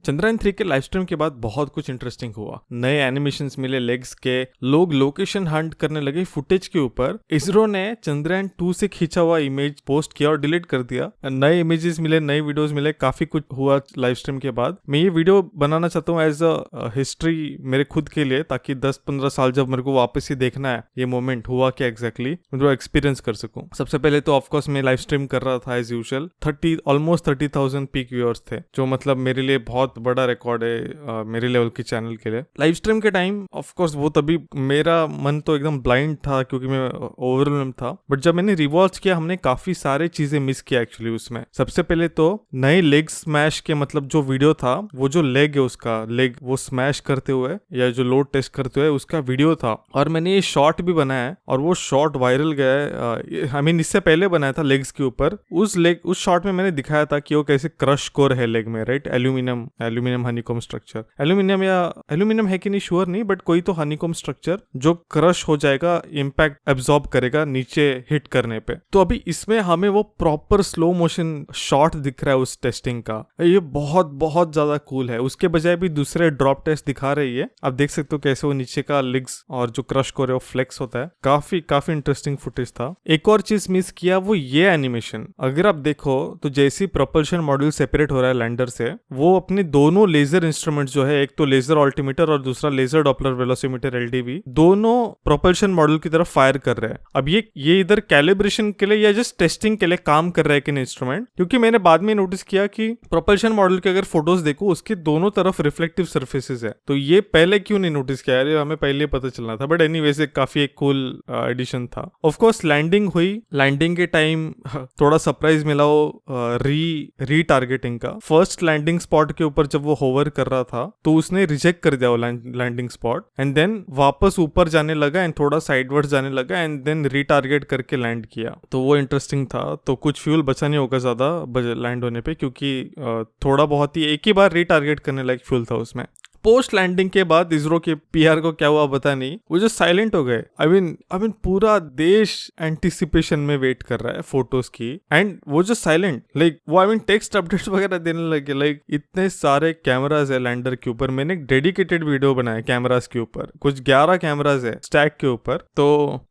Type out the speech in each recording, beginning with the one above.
चंद्रयान 3 के live stream के बाद बहुत कुछ इंटरेस्टिंग हुआ। नए एनिमेशंस मिले लेग्स के, लोग लोकेशन हंट करने लगे फुटेज के ऊपर। इसरो ने चंद्रयान 2 से खींचा हुआ इमेज पोस्ट किया और डिलीट कर दिया। नए इमेजेस मिले, नए वीडियोस मिले, काफी कुछ हुआ लाइव स्ट्रीम के बाद। मैं ये वीडियो बनाना चाहता हूँ एज अ हिस्ट्री मेरे खुद के लिए, ताकि 10-15 साल जब मेरे को वापस ही देखना है ये मोमेंट हुआ क्या एग्जैक्टली, मैं एक्सपीरियंस कर सकूं। सबसे पहले तो ऑफकोर्स मैं लाइव स्ट्रीम कर रहा था as usual. Almost 30,000 peak viewers थे, जो मतलब मेरे लिए बहुत बड़ा रिकॉर्ड है मेरे लेवल के चैनल के लिए। लाइव स्ट्रीम के टाइम ऑफ कोर्स वो तभी मेरा मन तो एकदम ब्लाइंड था क्योंकि मैं ओवरवेल्म था। बट जब मैंने रिवॉच किया, हमने काफी सारे चीजें मिस किया एक्चुअली उसमें। सबसे पहले तो नए लेग स्मैश के मतलब जो वीडियो था, वो जो लेग है उसका लेग वो स्मैश करते हुए या जो लोड टेस्ट करते हुए उसका वीडियो था, और मैंने ये शॉर्ट भी बनाया है और वो शॉर्ट वायरल गया है। आई मीन इससे पहले बनाया था लेग्स के ऊपर। उस शॉर्ट में मैंने दिखाया था कि वो कैसे क्रश कोर है लेग में, right. Aluminium honeycomb structure, aluminium है कि नहीं श्योर नहीं, बट कोई तो हनीकॉम स्ट्रक्चर जो क्रश हो जाएगा, इंपैक्ट एब्जॉर्ब करेगा नीचे हिट करने पे। तो अभी इसमें हमें वो प्रॉपर स्लो मोशन शॉट दिख रहा है उस टेस्टिंग का। ये बहुत बहुत ज्यादा कूल है। उसके बजाय भी दूसरे ड्रॉप टेस्ट दिखा रही है, आप देख सकते हो कैसे वो नीचे का लेग्स और जो क्रश कोर है वो फ्लेक्स होता है। काफी इंटरेस्टिंग फुटेज था। एक और चीज मिस किया, वो ये एनिमेशन। अगर आप देखो तो जैसी प्रोपल्शन मॉड्यूल सेपरेट हो रहा है लैंडर से, वो अपने दोनों लेजर इंस्ट्रूमेंट जो है, एक तो लेजर ऑल्टीमीटर और दूसरा लेजर डॉपलर वेलोसिमीटर LDV, दोनों प्रोपल्शन मॉड्यूल की तरफ फायर कर रहे हैं। अब ये इधर कैलिब्रेशन के लिए या जस्ट टेस्टिंग के लिए काम कर रहा है कि नहीं इंस्ट्रूमेंट, क्योंकि मैंने बाद में नोटिस किया कि प्रोपल्शन मॉड्यूल के अगर फोटोज देखो उसके दोनों तरफ रिफ्लेक्टिव सर्फेसेस है। तो ये पहले क्यों नहीं नोटिस किया यार, हमें पहले पता चलना था। बट एनीवेज काफी एक कूल एडिशन था। ऑफ कोर्स लैंडिंग हुई, लैंडिंग के टाइम थोड़ा सरप्राइज मिला वो री टारगेटिंग का। फर्स्ट लैंडिंग स्पॉट के ऊपर जब वो होवर कर रहा था तो उसने रिजेक्ट कर दिया वो लैंडिंग स्पॉट, एंड देन वापस ऊपर जाने लगा एंड थोड़ा साइडवर्ड जाने लगा एंड देन रीटारगेट करके लैंड किया। तो वो इंटरेस्टिंग था। तो कुछ फ्यूल बचा नहीं होगा ज्यादा लैंड होने पे, क्योंकि थोड़ा बहुत ही एक ही बार रीटारगेट करने लायक फ्यूल था उसमें। पोस्ट लैंडिंग के बाद इसरो के PR को क्या हुआ पता नहीं, वो जो साइलेंट हो गए। आई मीन पूरा देश एंटिसिपेशन में वेट कर रहा है फोटोज की, एंड वो जो साइलेंट वो टेक्स्ट अपडेट्स वगैरह देने लगे। इतने सारे कैमराज है लैंडर के ऊपर। मैंने एक डेडिकेटेड वीडियो बनाया कैमराज के ऊपर, कुछ 11 कैमराज है स्टैक के ऊपर। तो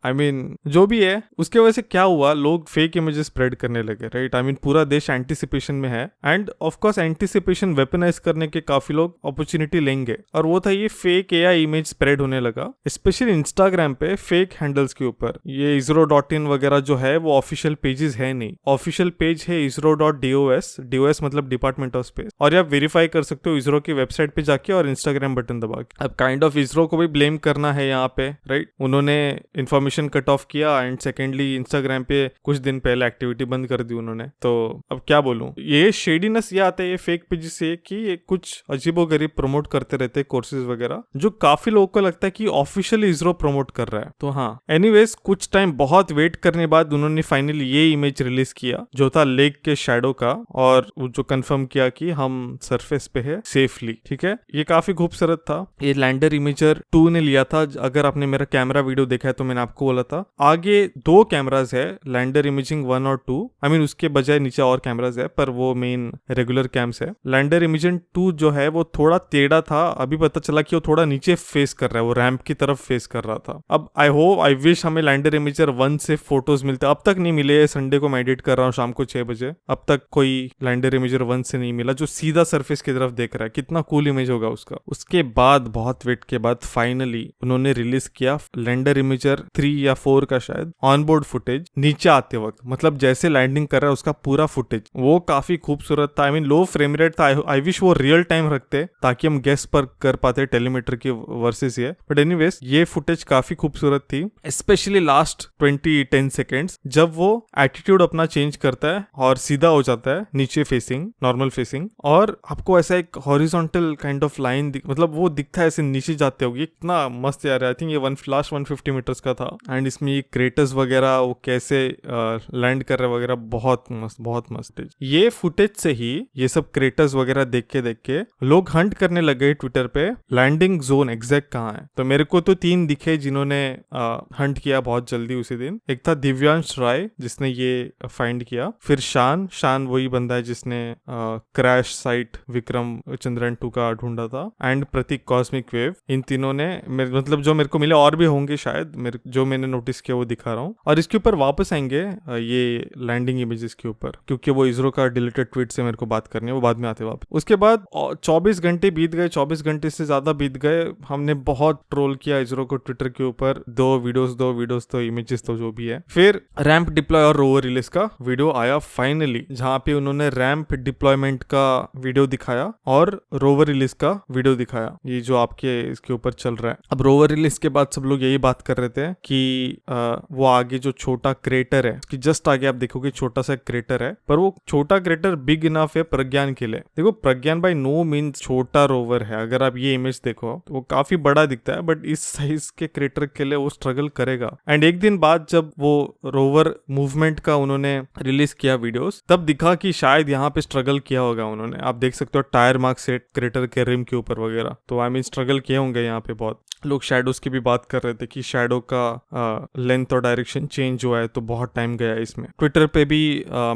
जो भी है उसके वजह से क्या हुआ, लोग फेक इमेजेस स्प्रेड करने लगे, राइट। पूरा देश एंटिसिपेशन में है, एंड ऑफकोर्स एंटिसिपेशन वेपनाइज करने के काफी लोग अपॉर्चुनिटी लेंगे। और वो था ये फेक AI इमेज स्प्रेड होने लगा, स्पेशली इंस्टाग्राम पे फेक हैंडल्स के ऊपर। ये isro.in वगैरह जो है वो ऑफिशियल पेजेस है नहीं। ऑफिशियल पेज है isro.dos मतलब डिपार्टमेंट ऑफ स्पेस, और आप वेरीफाई कर सकते हो इसरो की वेबसाइट पे जाके और इंस्टाग्राम बटन दबा के। अब काइंड ऑफ इसरो को भी ब्लेम करना है यहाँ पे, राइट। उन्होंने इन्फॉर्मेशन कट ऑफ किया, एंड सेकेंडली इंस्टाग्राम पे कुछ दिन पहले एक्टिविटी बंद कर दी उन्होंने। तो अब क्या बोलूं, ये शेडीनेस ये आता है ये फेक पेजेस से कि ये कुछ अजीबोगरीब प्रमोट करते रहते कोर्सेज वगैरह, जो काफी लोगों को लगता है कि ऑफिशियली इसरो प्रमोट कर रहा है। तो हाँ, एनीवेज कुछ टाइम बहुत वेट करने बाद उन्होंने फाइनली ये इमेज रिलीज किया जो था लेक के शैडो का, और जो कंफर्म किया कि हम सरफेस पे है सेफली, ठीक है। ये काफी खूबसूरत था। ये लैंडर इमेजर 2 ने लिया था। अगर आपने मेरा कैमरा वीडियो देखा है तो मैंने आपको बोला था आगे 2 कैमराज है, लैंडर इमेजिंग 1 और 2। उसके बजाय नीचे और कैमराज है, पर वो मेन रेगुलर कैम्स है। लैंडर इमेजिंग 2 जो है वो थोड़ा टेढ़ा था, अभी पता चला कि वो थोड़ा नीचे फेस कर रहा है, वो रैंप की तरफ फेस कर रहा था। अब आई विश हमें लैंडर इमेजर 1 से फोटोज मिलते, अब तक नहीं मिले। संडे को मैं एडिट कर रहा हूँ शाम को 6 बजे, अब तक कोई लैंडर इमेजर 1 से नहीं मिला जो सीधा सरफेस की तरफ देख रहा है। कितना कूल इमेज होगा उसका। उसके बाद बहुत वेट के बाद फाइनली उन्होंने रिलीज किया लैंडर इमेजर 3 या 4 का शायद ऑनबोर्ड फुटेज नीचे आते वक्त, मतलब जैसे लैंडिंग कर रहा है उसका पूरा फुटेज। वो काफी खूबसूरत था। लो फ्रेम रेट था। आई विश वो रियल टाइम रखते ताकि हम गेस पर कर पाते टेलीमीटर की वर्सेस ये। बट एनीवेज ये फुटेज काफी खूबसूरत थी, स्पेशली लास्ट 20-10 सेकेंड्स जब वो एटीट्यूड अपना चेंज करता है और सीधा हो जाता है नीचे फेसिंग, नॉर्मल फेसिंग, और आपको ऐसा एक हॉरिजॉन्टल काइंड ऑफ लाइन मतलब वो दिखता है ऐसे नीचे जाते होगी। इतना मस्त यार। आई थिंक ये लास्ट 150 मीटर्स का था, एंड इसमें ये क्रेटर्स वगैरह वो कैसे लैंड कर रहे वगैरह बहुत मस्त। ये फुटेज से ही ये सब क्रेटर्स वगैरह देख के लोग हंट करने लगे थे ट्विटर पे लैंडिंग जोन एग्जैक्ट कहाँ है। तो मेरे को तो 3 दिखे जिन्होंने हंट किया बहुत जल्दी उसी दिन। एक था दिव्यांश राय जिसने ये फाइंड किया, फिर शान वही बंदा है जिसने क्रैश साइट विक्रम चंद्रयान 2 का ढूंढा था, एंड प्रतीक कॉस्मिक वेव। इन तीनों ने मतलब जो मेरे को मिले, और भी होंगे शायद, जो मैंने नोटिस किया वो दिखा रहा हूँ। और इसके ऊपर वापस आएंगे ये लैंडिंग इमेजेस के ऊपर, क्योंकि वो इसरो का डिलीटेड ट्वीट से मेरे को बात करनी है, वो बाद में आते वापस। उसके बाद 24 घंटे बीत गए, 24 घंटे से ज्यादा बीत गए। हमने बहुत ट्रोल किया इसरो को ट्विटर के ऊपर, दो वीडियोस तो इमेजेस तो जो भी है। फिर रैंप डिप्लॉय और रोवर रिलीज का वीडियो आया फाइनली, जहां पे उन्होंने रैंप डिप्लॉयमेंट का वीडियो दिखाया और रोवर रिलीज का वीडियो दिखाया, ये जो आपके इसके ऊपर चल रहा है। अब रोवर रिलीज के बाद सब लोग यही बात कर रहे थे कि वो आगे जो छोटा क्रेटर है उसकी जस्ट आगे आप देखोगे छोटा सा क्रेटर है, पर वो छोटा क्रेटर बिग इनफ है प्रज्ञान के लिए। देखो प्रज्ञान बाय नो मीन्स छोटा रोवर है, अगर आप ये इमेज देखो तो वो काफी बड़ा दिखता है, बट इस साइज के क्रेटर के लिए वो स्ट्रगल करेगा। एंड एक दिन बाद जब वो रोवर मूवमेंट का उन्होंने रिलीज किया वीडियोस, तब दिखा कि शायद यहाँ पे स्ट्रगल किया होगा उन्होंने। आप देख सकते हो टायर मार्क सेट क्रेटर के रिम के ऊपर वगैरह, तो आई मीन स्ट्रगल किए होंगे यहाँ पे बहुत। लोग शैडोज की भी बात कर रहे थे कि शैडो का लेंथ और डायरेक्शन चेंज हुआ है, तो बहुत टाइम गया इसमें। ट्विटर पे भी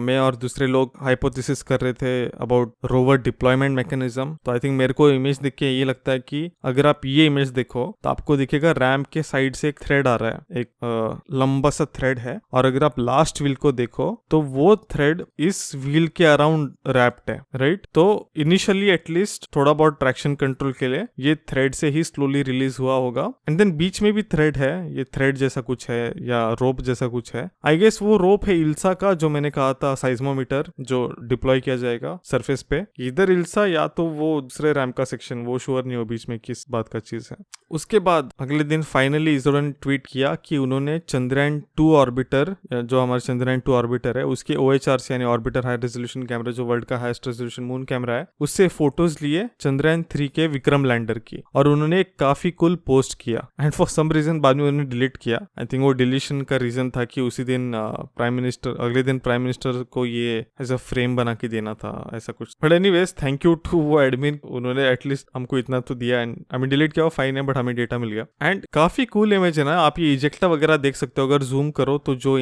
मैं और दूसरे लोग हाइपोथेसिस कर रहे थे अबाउट रोवर डिप्लॉयमेंट मैकेनिज्म। तो आई थिंक मेरे को इमेज देख के ये लगता है कि अगर आप ये इमेज देखो तो आपको दिखेगा रैम्प के साइड से एक थ्रेड आ रहा है, एक लंबा सा थ्रेड है, और अगर आप लास्ट व्हील को देखो तो वो थ्रेड इस व्हील के अराउंड रैप्ड है, राइट। तो इनिशियली एटलीस्ट थोड़ा बहुत ट्रैक्शन कंट्रोल के लिए ये थ्रेड से ही स्लोली रिलीज हुआ होगा। एंड देन बीच में भी थ्रेड है, ये थ्रेड जैसा कुछ है या रोप जैसा कुछ है। आई गेस वो रोप है इल्सा का, जो मैंने कहा था साइज्मोमीटर जो डिप्लॉय किया जाएगा सरफेस पे, इधर इल्सा या तो वो दूसरे रैम का सेक्शन, वो श्योर नहीं हो बीच में किस बात का चीज है। उसके बाद अगले दिन फाइनली इसरो ने ट्वीट किया कि उन्होंने चंद्रयान 2 ऑर्बिटर, जो हमारा चंद्रयान 2 ऑर्बिटर है उसके OHRC यानी ऑर्बिटर हाई रेजोल्यूशन कैमरा, जो वर्ल्ड का हाईएस्ट रेजोल्यूशन मून कैमरा है, उससे फोटोज लिए चंद्रयान 3 के विक्रम लैंडर की, और उन्होंने एक काफी कूल पोस्ट किया। एंड फॉर सम रीजन बाद में उन्होंने डिलीट किया। आई थिंक वो डिलीशन का रीजन था कि उसी दिन अगले दिन प्राइम मिनिस्टर को ये एज अ फ्रेम बना के देना था, ऐसा कुछ। But anyways thank you to वो एडमिन, उन्होंने एटलीस्ट हमको इतना तो दिया। एंड आई मीन डिलीट किया फाइन है, बट हमें डेटा मिल गया। एंड काफी कूल इमेज है ना, आप ये इजेक्टा वगैरह देख सकते हो, अगर जूम करो तो जो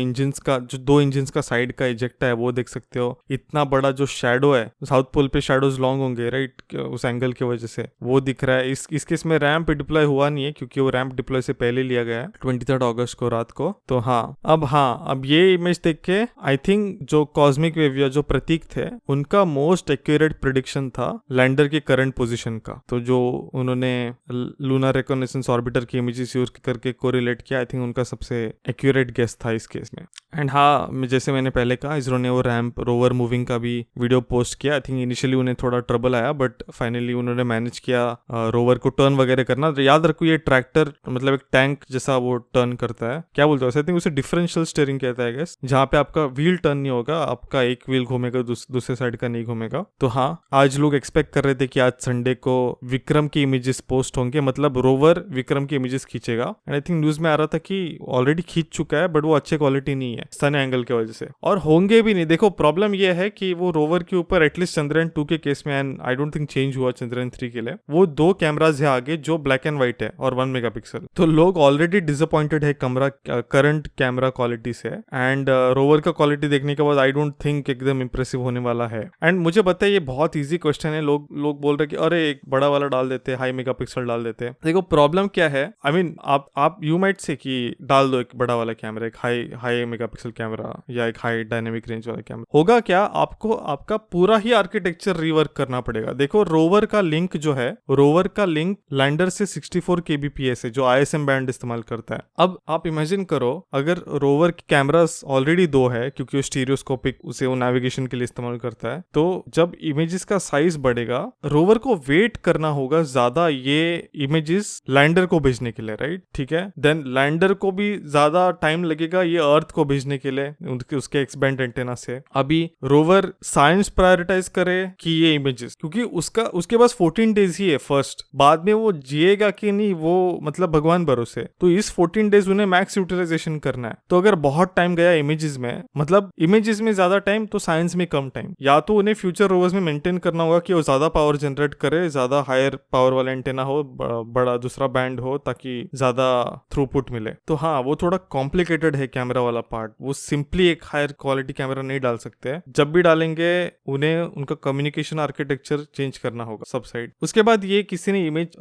दो इंजिन का साइड का इजेक्टा है वो देख सकते हो। इतना बड़ा जो शैडो है, साउथ पोल पे शैडोज लॉन्ग होंगे राइट, उस एंगल की वजह से वो दिख रहा है। इस केस में रैंप डिप्लॉय हुआ नहीं है, क्योंकि वो रैंप डिप्लॉय से पहले लिया गया है 23 अगस्त को रात को। तो अब ये इमेज देख के आई थिंक जो कॉस्मिक वेव या जो प्रतीक थे उनका मोस्ट एक्यूरेट प्रिडिक्शन था लैंडर के करंट पोजीशन का। तो जो उन्होंने लूनर रिकॉग्निशंस ऑर्बिटर की इमेजेस यूज करके कोरिलेट किया, आई थिंक उनका सबसे एक्यूरेट गेस था इस केस में। एंड जैसे मैंने पहले कहा, इसरो ने वो रैंप रोवर मूविंग का भी वीडियो पोस्ट किया। आई थिंक इनिशियली उन्हें थोड़ा ट्रबल आया, बट फाइनली उन्होंने मैनेज किया रोवर को टर्न वगैरह करना। याद रखो ये ट्रैक्टर मतलब एक टैंक जैसा वो टर्न करता है, क्या बोलते हो, आई थिंक उसे डिफरेंशियल स्टीयरिंग कहता है गैस, जहाँ पे आपका व्हील टर्न नहीं होगा, आपका एक व्हील घूमेगा दूसरे साइड का नहीं घूमेगा। तो आज लोग एक्सपेक्ट कर रहे थे कि आज संडे को विक्रम की इमेजेस पोस्ट होंगे, मतलब रोवर विक्रम की इमेजेस खींचेगा। एंड आई थिंक न्यूज में आ रहा था कि ऑलरेडी खींच चुका है, बट वो अच्छे क्वालिटी नहीं है सन एंगल की वजह से, और होंगे भी नहीं। देखो प्रॉब्लम ये है कि वो रोवर के ऊपर एटलीस्ट चंद्रयान 2 के केस में, and I don't think change हुआ चंद्रयान 3 के लिए, वो 2 कैमराज है आगे जो ब्लैक एंड व्हाइट है और 1 मेगापिक्सल। तो लोग ऑलरेडी डिसअपॉइंटेड है करंट कैमरा क्वालिटी से, एंड रोवर का क्वालिटी देखने के बाद आई डोंट थिंक एकदम इंप्रेसिव होने वाला है। एंड मुझे पता है ये बहुत इजी क्वेश्चन है, लोग बोल रहे कि अरे एक बड़ा वाला डाल देते, हाई मेगापिक्सल डाल देते। देखो प्रॉब्लम क्या है, आई मीन आप यू माइट से कि डाल दो एक बड़ा वाला कैमरा, एक हाई मेगापिक्सल कैमरा या एक हाई डायनेमिक रेंज वाला कैमरा, होगा क्या, आपको आपका पूरा ही आर्किटेक्चर रिवर्क करना पड़ेगा। देखो रोवर का लिंक जो है, रोवर का लिंक लैंडर से 64 kbps है, जो ISM बैंड इस्तेमाल करता है। अब आप इमेजिन करो अगर रोवर की कैमरास ऑलरेडी 2 है, क्योंकि वो स्टीरियोस्कोपिक उसे वो नेविगेशन के लिए इस्तेमाल करता है, तो जब इमेजेस का साइज बढ़ेगा रोवर को वेट करना होगा ज्यादा ये इमेजेस लैंडर को भेजने के लिए, राइट, ठीक है। देन लैंडर को भी ज्यादा टाइम लगेगा ये अर्थ को भेजने के लिए उसके एक्सबैंड एंटेना से। अभी रोवर साइंस प्रायोरिटाइज करे कि ये इमेजेस, क्योंकि उसके पास 14 डेज ही है फर्स्ट, बाद में वो जिएगा कि नहीं वो मतलब भगवान भरोसे। तो इस 14 डेज उन्हें मैक्स यूटिलाइजेशन करना है। तो अगर बहुत टाइम गया इमेजेस में, मतलब इमेजेस में ज्यादा टाइम तो साइंस में कम टाइम, या तो उन्हें फ्यूचर रोवर्स में मेंटेन करना होगा कि वो ज्यादा पावर जनरेट करे, ज्यादा हायर पावर वाला एंटेना हो, बड़ा दूसरा बैंड हो, ताकि ज्यादा थ्रूपुट मिले। तो हाँ, वो थोड़ा कॉम्प्लिकेटेड है कैमरा वाला पार्ट, वो सिंपली एक हायर क्वालिटी कैमरा नहीं डाल सकते। जब भी डालेंगे उन्हें उनका कम्युनिकेशन आर्किटेक्चर चेंज करना होगा सब साइड। उसके बाद ये किसी ने इमेज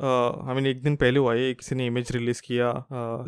एक दिन पहले हुआ है, किसी ने इमेज रिलीज किया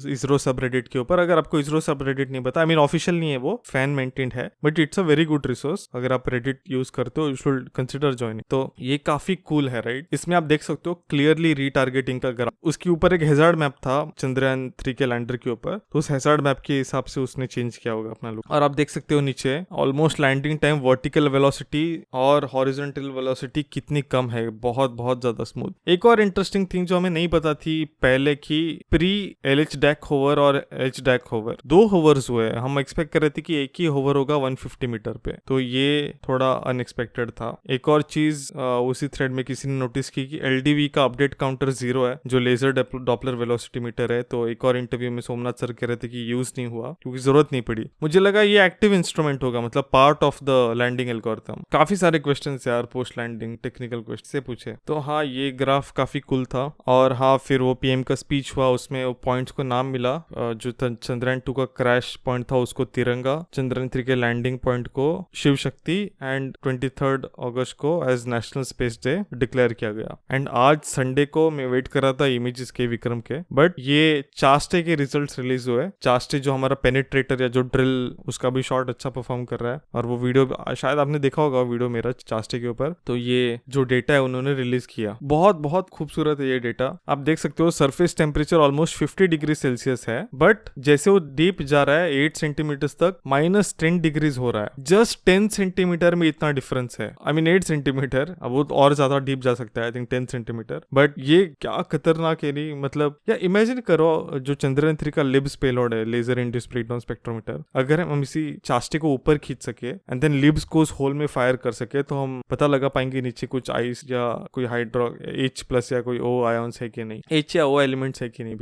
इसरो सबरेडिट के ऊपर। अगर आपको इसरो सबरेडिट नहीं पता, ऑफिशियल नहीं है, वो फैन मेंटेन्ड है, but it's a very good resource. अगर आप रेडिट यूज करते हो, यू शुड कंसिडर ज्वाइनिंग। तो ये काफी कूल है, राइट। इसमें आप देख सकते हो क्लियरली रीटारगेटिंग का ग्राफ। उसके ऊपर एक हैजार्ड मैप था चंद्रयान 3 के लैंडर के ऊपर, तो उस हैजार्ड मैप के हिसाब से उसने चेंज किया होगा अपना लुक। और आप देख सकते हो नीचे almost landing time, vertical velocity और हॉरिजॉन्टल वेलोसिटी कितनी कम है, बहुत बहुत ज्यादा स्मूथ। एक और इंटरेस्टिंग थिंग जो हमें नहीं पता थी पहले की, प्री LH डैक होवर और H डैक होवर 2 होवर्स हुए। हम एक्सपेक्ट कर रहे थे कि एक ही होवर होगा 150 मीटर पे, तो ये थोड़ा अनएक्सपेक्टेड था। एक और चीज उसी थ्रेड में किसी ने नोटिस की कि LDV का अपडेट काउंटर 0 है, जो लेजर डॉपलर वेलोसिटी मीटर है। तो एक और इंटरव्यू में सोमनाथ सर कह रहे थे कि यूज नहीं हुआ क्योंकि जरूरत नहीं पड़ी। मुझे लगा ये एक्टिव इंस्ट्रूमेंट होगा, मतलब part of the landing algorithm. काफी सारे क्वेश्चंस यार पोस्ट लैंडिंग टेक्निकल क्वेश्चन से पूछे। तो हाँ, ये ग्राफ काफी कूल था। और हाँ, फिर वो PM का स्पीच हुआ, उसमें वो पॉइंट्स को नाम मिला। जो चंद्रयान 2 का क्रैश पॉइंट था उसको तिरंगा, चंद्रयान 3 के लैंडिंग पॉइंट को शिव शक्ति, एंड 23 अगस्त को as national space day declare किया गया। एंड आज संडे को मैं वेट कर रहा था इमेजेस के विक्रम के, बट ये चास्टे के रिजल्ट्स रिलीज हुए। चास्टे जो हमारा पेनिट्रेटर या जो ड्रिल, उसका भी शॉट अच्छा परफॉर्म कर रहा है। और वो वीडियो शायद आपने देखा होगा, वीडियो मेरा चास्टे के ऊपर। तो ये जो डेटा है उन्होंने रिलीज किया, बहुत बहुत खूबसूरत है ये डेटा। आप देख सकते हो surface temperature almost 50 degree Celsius है, बट जैसे वो डीप जा रहा है 8 सेंटीमीटर तक, -10 डिग्रीज हो रहा है। जस्ट 10 सेंटीमीटर में इतना डिफरेंस है। 8 सेंटीमीटर, अब वो और ज्यादा डीप जा सकता है, आई थिंक 10 सेंटीमीटर। बट ये क्या खतरनाक है नहीं, मतलब या इमेजिन करो जो चंद्रयान 3 का लिब्स पेलोड है, लेजर इंड्यूस्ड ब्रेकडाउन स्पेक्ट्रोमीटर, अगर हम इसी चास्टे को ऊपर खींच सके एंड देन लिब्स को उस होल में फायर कर सके, तो हम पता लगा पाएंगे नीचे कुछ आइस या कोई हाइड्रो H+ या कोई O आयंस है कि नहीं, H या O एलिमेंट्स है कि नहीं।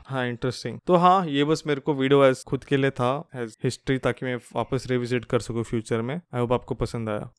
हाँ, इंटरेस्टिंग। तो हाँ, ये बस मेरे को वीडियो एज खुद के लिए था, एज हिस्ट्री, ताकि मैं वापस रिविजिट कर सकूं फ्यूचर में। आई होप आपको पसंद आया।